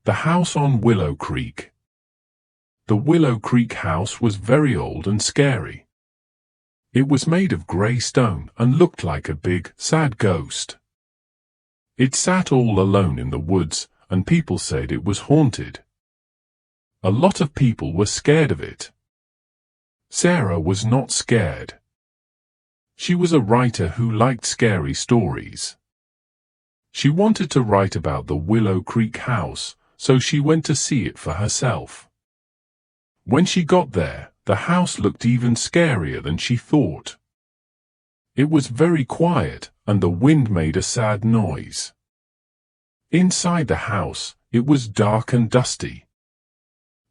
The house on Willow Creek. The Willow Creek house was very old and scary. It was made of grey stone and looked like a big, sad ghost. It sat all alone in the woods, and people said it was haunted. A lot of people were scared of it. Sarah was not scared. She was a writer who liked scary stories. She wanted to write about the Willow Creek house, so she went to see it for herself. When she got there, the house looked even scarier than she thought. It was very quiet, and the wind made a sad noise. Inside the house, it was dark and dusty.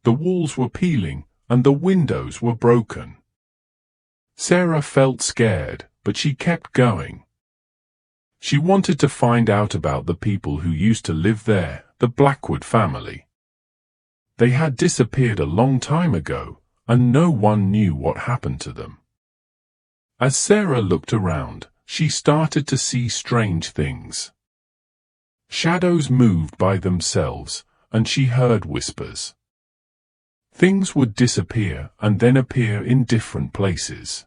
The walls were peeling, and the windows were broken. Sarah felt scared, but she kept going. She wanted to find out about the people who used to live there, the Blackwood family. They had disappeared a long time ago, and no one knew what happened to them. As Sarah looked around, she started to see strange things. Shadows moved by themselves, and she heard whispers. Things would disappear and then appear in different places.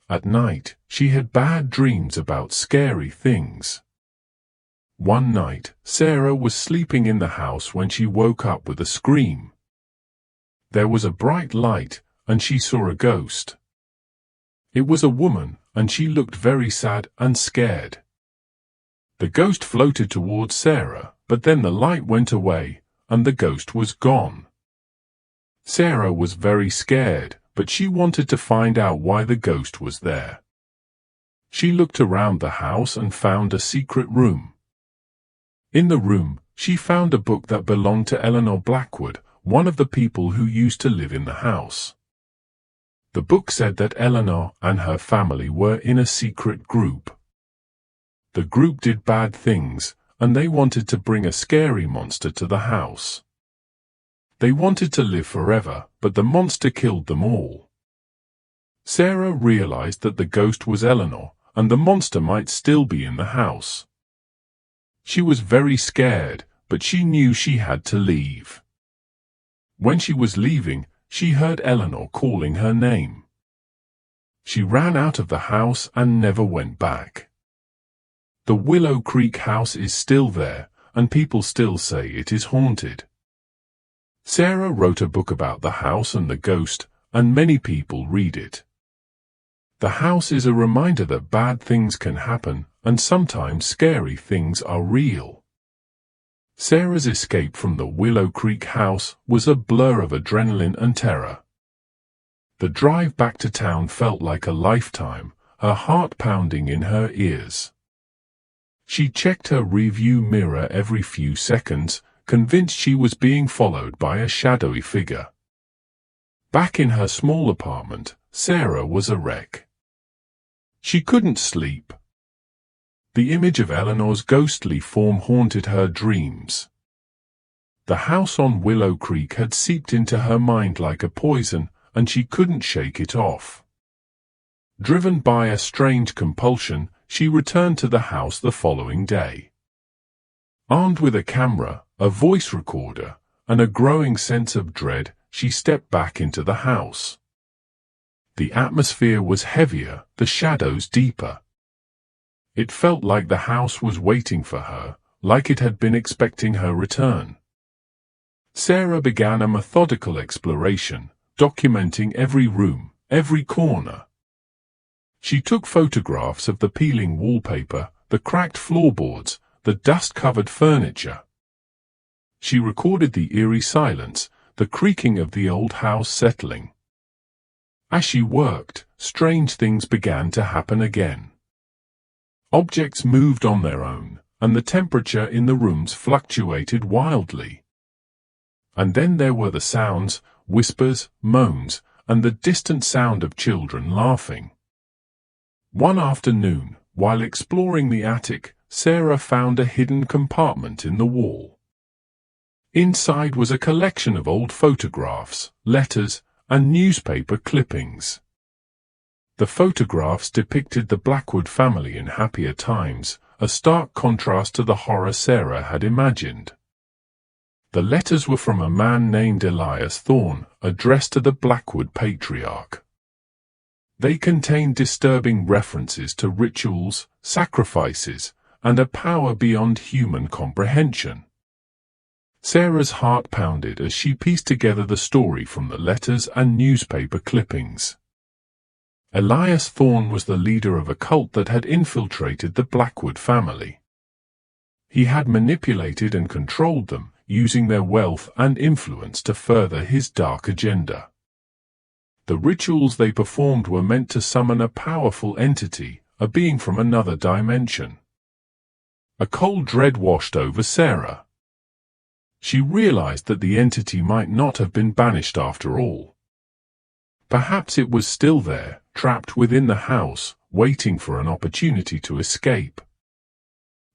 At night, she had bad dreams about scary things. One night, Sarah was sleeping in the house when she woke up with a scream. There was a bright light, and she saw a ghost. It was a woman, and she looked very sad and scared. The ghost floated towards Sarah, but then the light went away, and the ghost was gone. Sarah was very scared, but she wanted to find out why the ghost was there. She looked around the house and found a secret room. In the room, she found a book that belonged to Eleanor Blackwood, one of the people who used to live in the house. The book said that Eleanor and her family were in a secret group. The group did bad things, and they wanted to bring a scary monster to the house. They wanted to live forever, but the monster killed them all. Sarah realized that the ghost was Eleanor, and the monster might still be in the house. She was very scared, but she knew she had to leave. When she was leaving, she heard Eleanor calling her name. She ran out of the house and never went back. The Willow Creek house is still there, and people still say it is haunted. Sarah wrote a book about the house and the ghost, and many people read it. The house is a reminder that bad things can happen, and sometimes scary things are real. Sarah's escape from the Willow Creek house was a blur of adrenaline and terror. The drive back to town felt like a lifetime, her heart pounding in her ears. She checked her rearview mirror every few seconds, convinced she was being followed by a shadowy figure. Back in her small apartment, Sarah was a wreck. She couldn't sleep. The image of Eleanor's ghostly form haunted her dreams. The house on Willow Creek had seeped into her mind like a poison, and she couldn't shake it off. Driven by a strange compulsion, she returned to the house the following day. Armed with a camera, a voice recorder, and a growing sense of dread, she stepped back into the house. The atmosphere was heavier, the shadows deeper. It felt like the house was waiting for her, like it had been expecting her return. Sarah began a methodical exploration, documenting every room, every corner. She took photographs of the peeling wallpaper, the cracked floorboards, the dust-covered furniture. She recorded the eerie silence, the creaking of the old house settling. As she worked, strange things began to happen again. Objects moved on their own, and the temperature in the rooms fluctuated wildly. And then there were the sounds, whispers, moans, and the distant sound of children laughing. One afternoon, while exploring the attic, Sarah found a hidden compartment in the wall. Inside was a collection of old photographs, letters, and newspaper clippings. The photographs depicted the Blackwood family in happier times, a stark contrast to the horror Sarah had imagined. The letters were from a man named Elias Thorne, addressed to the Blackwood patriarch. They contained disturbing references to rituals, sacrifices, and a power beyond human comprehension. Sarah's heart pounded as she pieced together the story from the letters and newspaper clippings. Elias Thorne was the leader of a cult that had infiltrated the Blackwood family. He had manipulated and controlled them, using their wealth and influence to further his dark agenda. The rituals they performed were meant to summon a powerful entity, a being from another dimension. A cold dread washed over Sarah. She realized that the entity might not have been banished after all. Perhaps it was still there, trapped within the house, waiting for an opportunity to escape.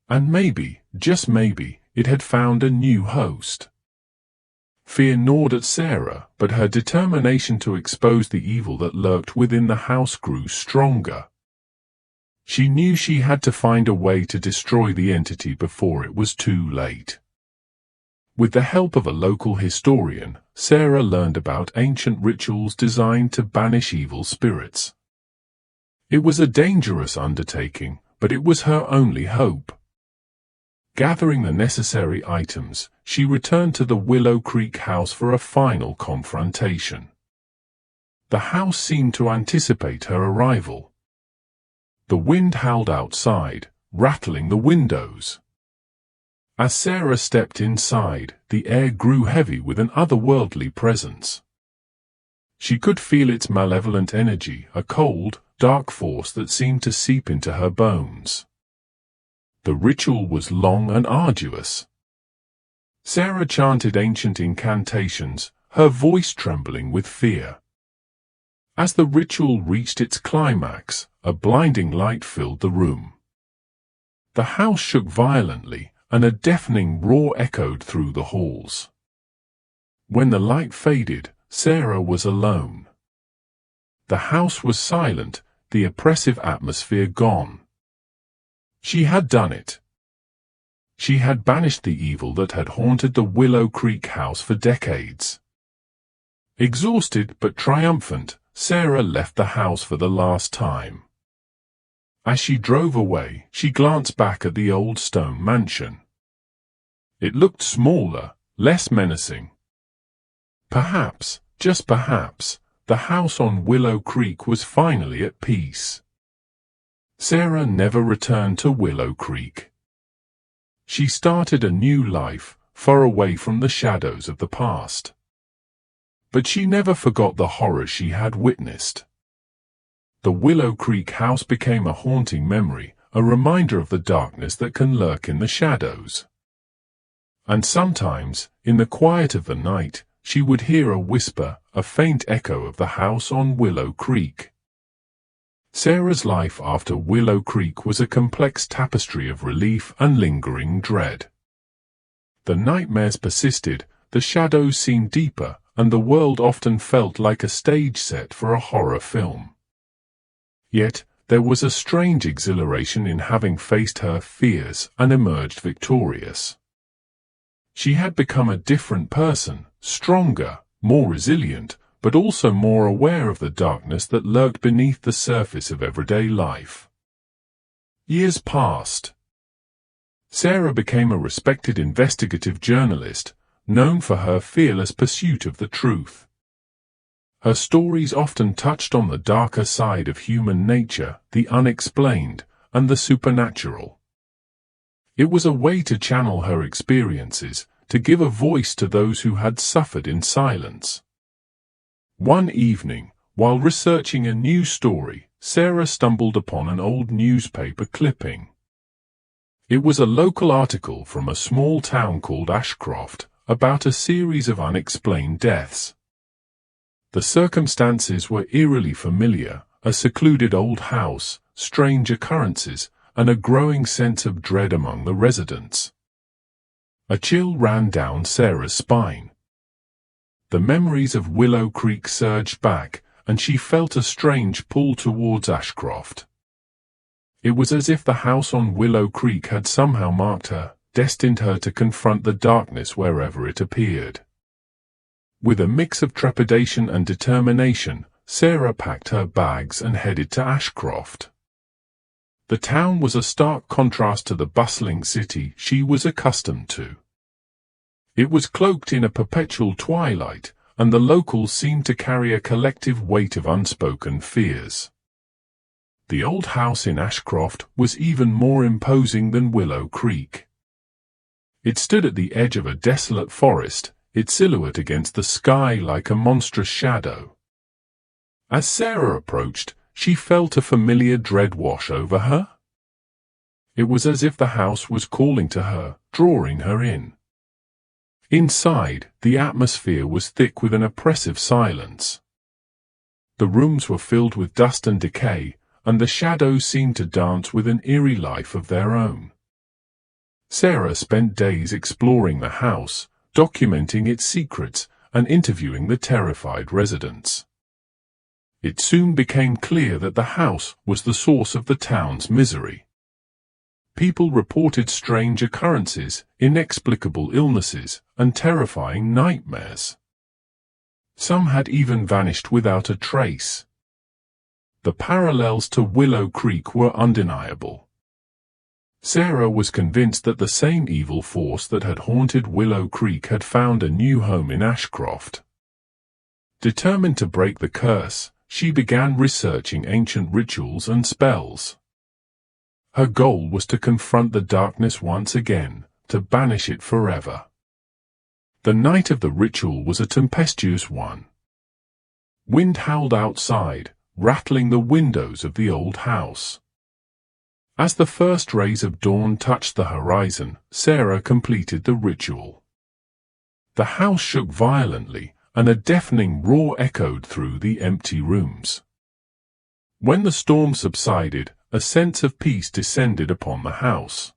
And maybe, just maybe, it had found a new host. Fear gnawed at Sarah, but her determination to expose the evil that lurked within the house grew stronger. She knew she had to find a way to destroy the entity before it was too late. With the help of a local historian, Sarah learned about ancient rituals designed to banish evil spirits. It was a dangerous undertaking, but it was her only hope. Gathering the necessary items, she returned to the Willow Creek house for a final confrontation. The house seemed to anticipate her arrival. The wind howled outside, rattling the windows. As Sarah stepped inside, the air grew heavy with an otherworldly presence. She could feel its malevolent energy, a cold, dark force that seemed to seep into her bones. The ritual was long and arduous. Sarah chanted ancient incantations, her voice trembling with fear. As the ritual reached its climax, a blinding light filled the room. The house shook violently, and a deafening roar echoed through the halls. When the light faded, Sarah was alone. The house was silent, the oppressive atmosphere gone. She had done it. She had banished the evil that had haunted the Willow Creek house for decades. Exhausted but triumphant, Sarah left the house for the last time. As she drove away, she glanced back at the old stone mansion. It looked smaller, less menacing. Perhaps, just perhaps, the house on Willow Creek was finally at peace. Sarah never returned to Willow Creek. She started a new life, far away from the shadows of the past. But she never forgot the horrors she had witnessed. The Willow Creek house became a haunting memory, a reminder of the darkness that can lurk in the shadows. And sometimes, in the quiet of the night, she would hear a whisper, a faint echo of the house on Willow Creek. Sarah's life after Willow Creek was a complex tapestry of relief and lingering dread. The nightmares persisted, the shadows seemed deeper, and the world often felt like a stage set for a horror film. Yet, there was a strange exhilaration in having faced her fears and emerged victorious. She had become a different person, stronger, more resilient, but also more aware of the darkness that lurked beneath the surface of everyday life. Years passed. Sarah became a respected investigative journalist, known for her fearless pursuit of the truth. Her stories often touched on the darker side of human nature, the unexplained, and the supernatural. It was a way to channel her experiences, to give a voice to those who had suffered in silence. One evening, while researching a new story, Sarah stumbled upon an old newspaper clipping. It was a local article from a small town called Ashcroft about a series of unexplained deaths. The circumstances were eerily familiar, a secluded old house, strange occurrences, and a growing sense of dread among the residents. A chill ran down Sarah's spine. The memories of Willow Creek surged back, and she felt a strange pull towards Ashcroft. It was as if the house on Willow Creek had somehow marked her, destined her to confront the darkness wherever it appeared. With a mix of trepidation and determination, Sarah packed her bags and headed to Ashcroft. The town was a stark contrast to the bustling city she was accustomed to. It was cloaked in a perpetual twilight, and the locals seemed to carry a collective weight of unspoken fears. The old house in Ashcroft was even more imposing than Willow Creek. It stood at the edge of a desolate forest, its silhouette against the sky like a monstrous shadow. As Sarah approached, she felt a familiar dread wash over her. It was as if the house was calling to her, drawing her in. Inside, the atmosphere was thick with an oppressive silence. The rooms were filled with dust and decay, and the shadows seemed to dance with an eerie life of their own. Sarah spent days exploring the house, documenting its secrets, and interviewing the terrified residents. It soon became clear that the house was the source of the town's misery. People reported strange occurrences, inexplicable illnesses, and terrifying nightmares. Some had even vanished without a trace. The parallels to Willow Creek were undeniable. Sarah was convinced that the same evil force that had haunted Willow Creek had found a new home in Ashcroft. Determined to break the curse, she began researching ancient rituals and spells. Her goal was to confront the darkness once again, to banish it forever. The night of the ritual was a tempestuous one. Wind howled outside, rattling the windows of the old house. As the first rays of dawn touched the horizon, Sarah completed the ritual. The house shook violently, and a deafening roar echoed through the empty rooms. When the storm subsided, a sense of peace descended upon the house.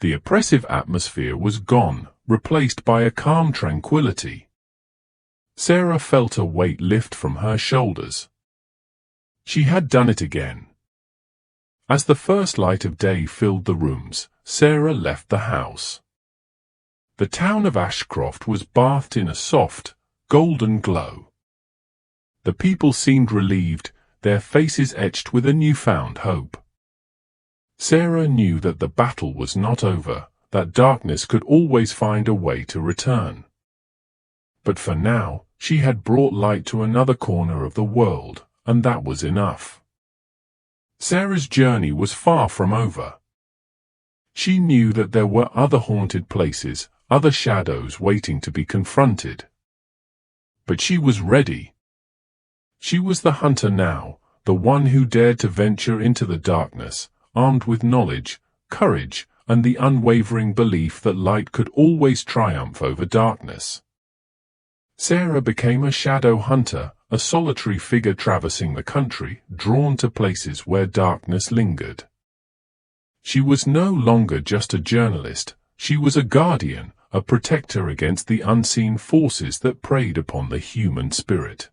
The oppressive atmosphere was gone, replaced by a calm tranquility. Sarah felt a weight lift from her shoulders. She had done it again. As the first light of day filled the rooms, Sarah left the house. The town of Ashcroft was bathed in a soft, golden glow. The people seemed relieved, their faces etched with a newfound hope. Sarah knew that the battle was not over, that darkness could always find a way to return. But for now, she had brought light to another corner of the world, and that was enough. Sarah's journey was far from over. She knew that there were other haunted places, other shadows waiting to be confronted. But she was ready. She was the hunter now, the one who dared to venture into the darkness, armed with knowledge, courage, and the unwavering belief that light could always triumph over darkness. Sarah became a shadow hunter, a solitary figure traversing the country, drawn to places where darkness lingered. She was no longer just a journalist, she was a guardian, a protector against the unseen forces that preyed upon the human spirit.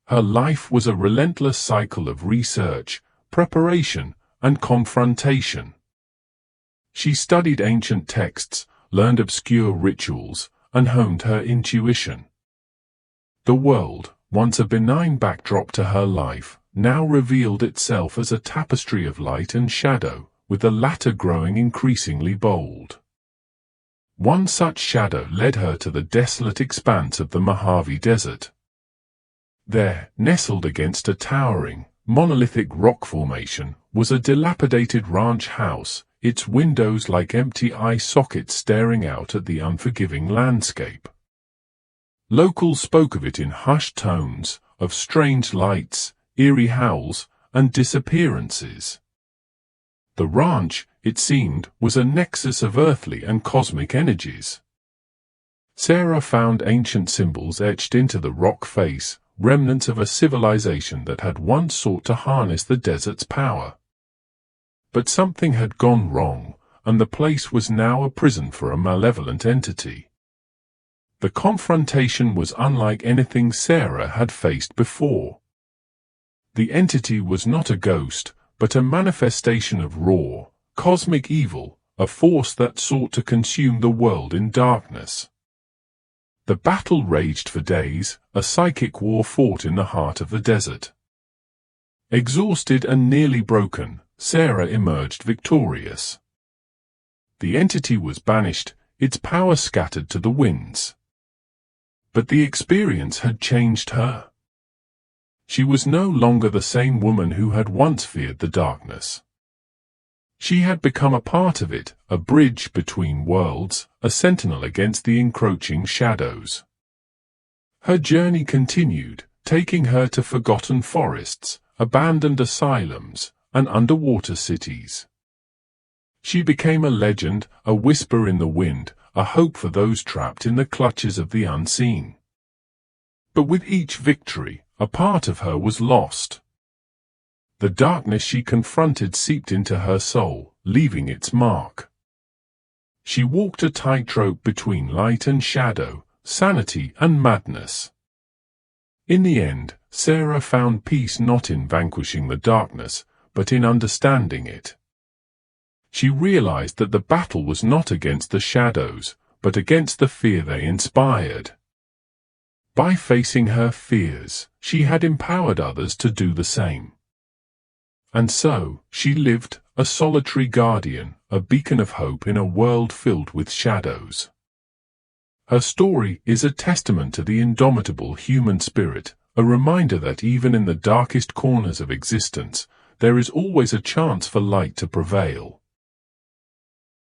Her life was a relentless cycle of research, preparation, and confrontation. She studied ancient texts, learned obscure rituals, and honed her intuition. The world, once a benign backdrop to her life, now revealed itself as a tapestry of light and shadow, with the latter growing increasingly bold. One such shadow led her to the desolate expanse of the Mojave Desert. There, nestled against a towering, monolithic rock formation, was a dilapidated ranch house, its windows like empty eye sockets staring out at the unforgiving landscape. Locals spoke of it in hushed tones, of strange lights, eerie howls, and disappearances. The ranch, it seemed, was a nexus of earthly and cosmic energies. Sarah found ancient symbols etched into the rock face, remnants of a civilization that had once sought to harness the desert's power. But something had gone wrong, and the place was now a prison for a malevolent entity. The confrontation was unlike anything Sarah had faced before. The entity was not a ghost, but a manifestation of raw, cosmic evil, a force that sought to consume the world in darkness. The battle raged for days, a psychic war fought in the heart of the desert. Exhausted and nearly broken, Sarah emerged victorious. The entity was banished, its power scattered to the winds. But the experience had changed her. She was no longer the same woman who had once feared the darkness. She had become a part of it, a bridge between worlds, a sentinel against the encroaching shadows. Her journey continued, taking her to forgotten forests, abandoned asylums, and underwater cities. She became a legend, a whisper in the wind, a hope for those trapped in the clutches of the unseen. But with each victory, a part of her was lost. The darkness she confronted seeped into her soul, leaving its mark. She walked a tightrope between light and shadow, sanity and madness. In the end, Sarah found peace not in vanquishing the darkness, but in understanding it. She realized that the battle was not against the shadows, but against the fear they inspired. By facing her fears, she had empowered others to do the same. And so, she lived, a solitary guardian, a beacon of hope in a world filled with shadows. Her story is a testament to the indomitable human spirit, a reminder that even in the darkest corners of existence, there is always a chance for light to prevail.